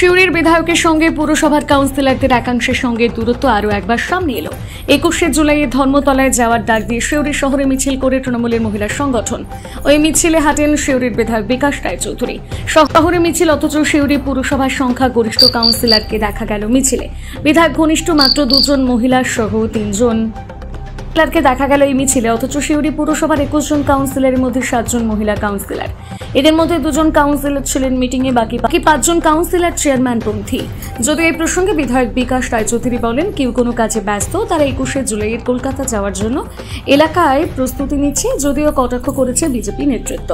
সিউড়ির বিধায়কের সঙ্গে পুরসভার কাউন্সিলরদের একাংশের সঙ্গে দূরত্ব আরও একবার সামনে এলো। 21শে জুলাইয়ে ধর্মতলায় যাওয়ার ডাক দিয়ে সিউড়ি শহরে মিছিল করে তৃণমূলের মহিলা সংগঠন। ওই মিছিলে হাঁটেন সিউড়ির বিধায়ক বিকাশ রায়চৌধুরী। শহরে মিছিল, অথচ সিউড়ি পুরসভার সংখ্যা গরিষ্ঠ কাউন্সিলরকে দেখা গেল মিছিলে। বিধায়ক ঘনিষ্ঠ মাত্র 2 জন মহিলা সহ 3 জন কাউন্সিলরকে দেখা গেল এই মিছিলে, অথচ সিউড়ি পুরসভার 21 জন কাউন্সিলরের মধ্যে 7 জন মহিলা কাউন্সিলর। এদের মধ্যে 2 জন কাউন্সিলর ছিলেন মিটিংয়ে, বাকি 5 জন কাউন্সিলর চেয়ারম্যানপন্থী। যদিও এই প্রসঙ্গে বিধায়ক বিকাশ রায়চৌধুরী বলেন, কেউ কোনো কাজে ব্যস্ত, তারা 21শে জুলাইয়ের কলকাতা যাওয়ার জন্য এলাকায় প্রস্তুতি নিচ্ছে। যদিও কটাক্ষ করেছে বিজেপি নেতৃত্ব।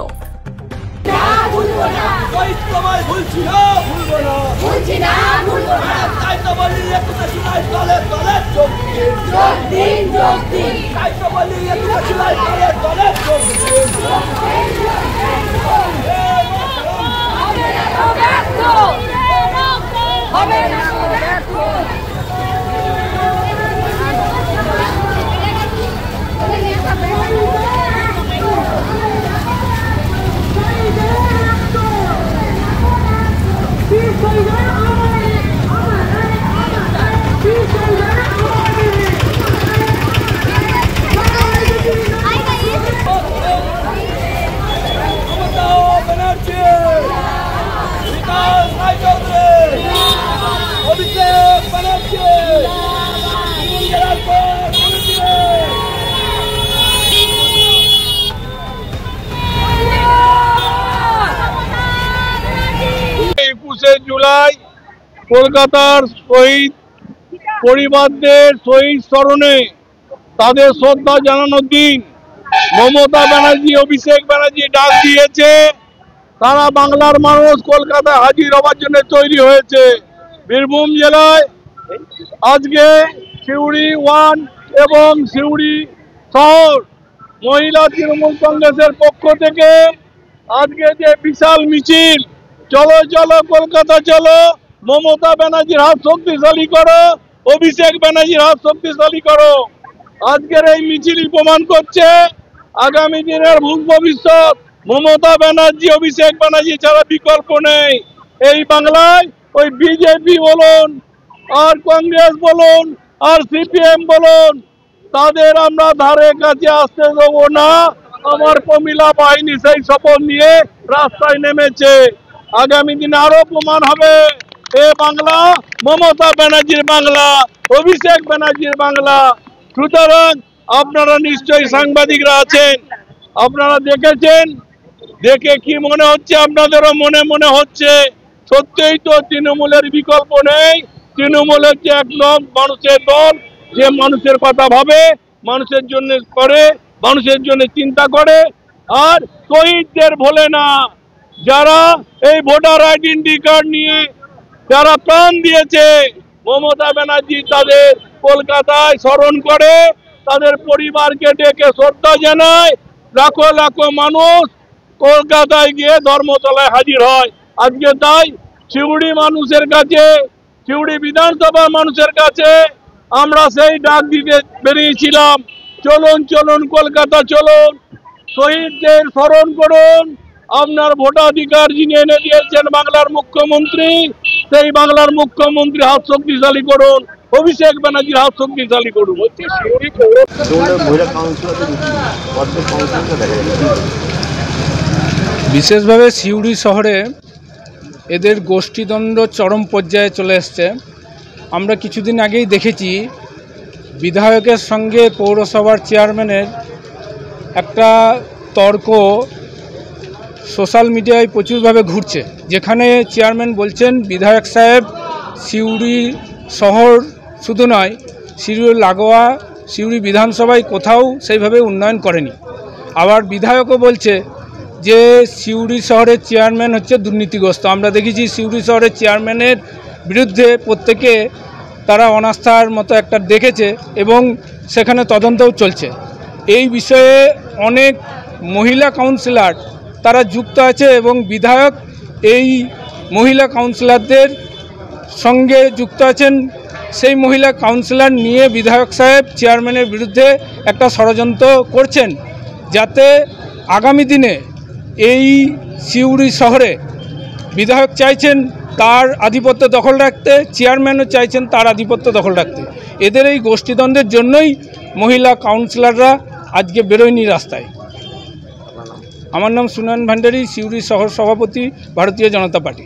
জুলাই কলকাতার শহীদ পরিবারদের শহীদ স্মরণে তাদের শ্রদ্ধা জানানোর দিন মমতা ব্যানার্জি, অভিষেক ব্যানার্জি ডাক দিয়েছে। তারা বাংলার মানুষ কলকাতায় হাজির হওয়ার জন্য তৈরি হয়েছে। বীরভূম জেলায় আজকে সিউড়ি 1 এবং সিউড়ি শহর মহিলা তৃণমূল কংগ্রেসের পক্ষ থেকে আজকে যে বিশাল মিছিল, চলো চলো কলকাতা চলো, মমতা ব্যানার্জির হাত শক্তিশালী করো, অভিষেক ব্যানার্জির হাত শক্তিশালী করো। আজকের এই মিছিলই প্রমাণ করছে আগামী দিনের ভবিষ্যৎ মমতা ব্যানার্জি, অভিষেক ব্যানার্জি ছাড়া বিকল্প নেই। এই বাংলায় ওই বিজেপি বলুন আর কংগ্রেস বলুন আর সিপিএম বলুন, তাদের আমরা ধারে কাছে আসতে দেবো না। আমার প্রমিলা বাহিনী সেই শপথ নিয়ে রাস্তায় নেমেছে। আগামী দিনে আরো প্রমাণ হবে এ বাংলা মমতা ব্যানার্জির বাংলা, অভিষেক ব্যানার্জির বাংলা। সুতরাং আপনারা নিশ্চয়ই সাংবাদিকরা আছেন, আপনারা দেখেছেন, দেখে কি মনে হচ্ছে? আপনাদেরও মনে হচ্ছে সত্যিই তো তৃণমূলের বিকল্প নেই। তৃণমূল হচ্ছে এক মানুষের দল, যে মানুষের কথা ভাবে, মানুষের জন্য করে, মানুষের জন্য চিন্তা করে, আর শহীদদের ভোলে না। যারা এই ভোটার আইডেন্টি কার্ড নিয়ে যারা প্রাণ দিয়েছে, মমতা ব্যানার্জি তাদের কলকাতায় স্মরণ করে, তাদের পরিবারকে ডেকে শ্রদ্ধা জানায়। লাখো লাখো মানুষ কলকাতায় গিয়ে ধর্মতলায় হাজির হয়। আজকে তাই সিউড়ি মানুষের কাছে, সিউড়ি বিধানসভার মানুষের কাছে আমরা সেই ডাক দিতে বেরিয়েছিলাম, চলুন চলুন কলকাতা চলুন, শহীদদের স্মরণ করুন। আপনার ভোটাধিকার যিনি এনে দিয়েছেন বাংলার মুখ্যমন্ত্রী, সেই বাংলার মুখ্যমন্ত্রী হাত শক্তিশালী করুন, অভিষেক ব্যানার্জির হাত শক্তিশালী করুন। বিশেষভাবে সিউড়ি শহরে এদের গোষ্ঠীদ্বন্দ্ব চরম পর্যায়ে চলে এসছে। আমরা কিছুদিন আগেই দেখেছি বিধায়কের সঙ্গে পৌরসভার চেয়ারম্যানের একটা তর্ক সোশ্যাল মিডিয়ায় প্রচুরভাবে ঘুরছে, যেখানে চেয়ারম্যান বলছেন বিধায়ক সাহেব সিউড়ি শহর শুধু নয়, সিউড়ি লাগোয়া সিউড়ি বিধানসভায় কোথাও সেইভাবে উন্নয়ন করেনি। আবার বিধায়কও বলছে যে সিউড়ি শহরের চেয়ারম্যান হচ্ছে দুর্নীতিগ্রস্ত। আমরা দেখেছি সিউড়ি শহরের চেয়ারম্যানের বিরুদ্ধে প্রত্যেকে তারা অনাস্থার মতো একটা দেখেছে এবং সেখানে তদন্তও চলছে। এই বিষয়ে অনেক মহিলা কাউন্সিলর তারা যুক্ত আছে এবং বিধায়ক এই মহিলা কাউন্সিলরদের সঙ্গে যুক্ত আছেন। সেই মহিলা কাউন্সিলর নিয়ে বিধায়ক সাহেব চেয়ারম্যানের বিরুদ্ধে একটা ষড়যন্ত্র করছেন, যাতে আগামী দিনে এই সিউড়ি শহরে বিধায়ক চাইছেন তার আধিপত্য দখল রাখতে, চেয়ারম্যানও চাইছেন তার আধিপত্য দখল রাখতে। এদের এই গোষ্ঠীদ্বন্দ্বের জন্যই মহিলা কাউন্সিলররা আজকে বেরোয়নি রাস্তায়। আমার নাম সুনয়ন ভান্ডারী, সিউড়ি শহর সভাপতি, ভারতীয় জনতা পার্টি।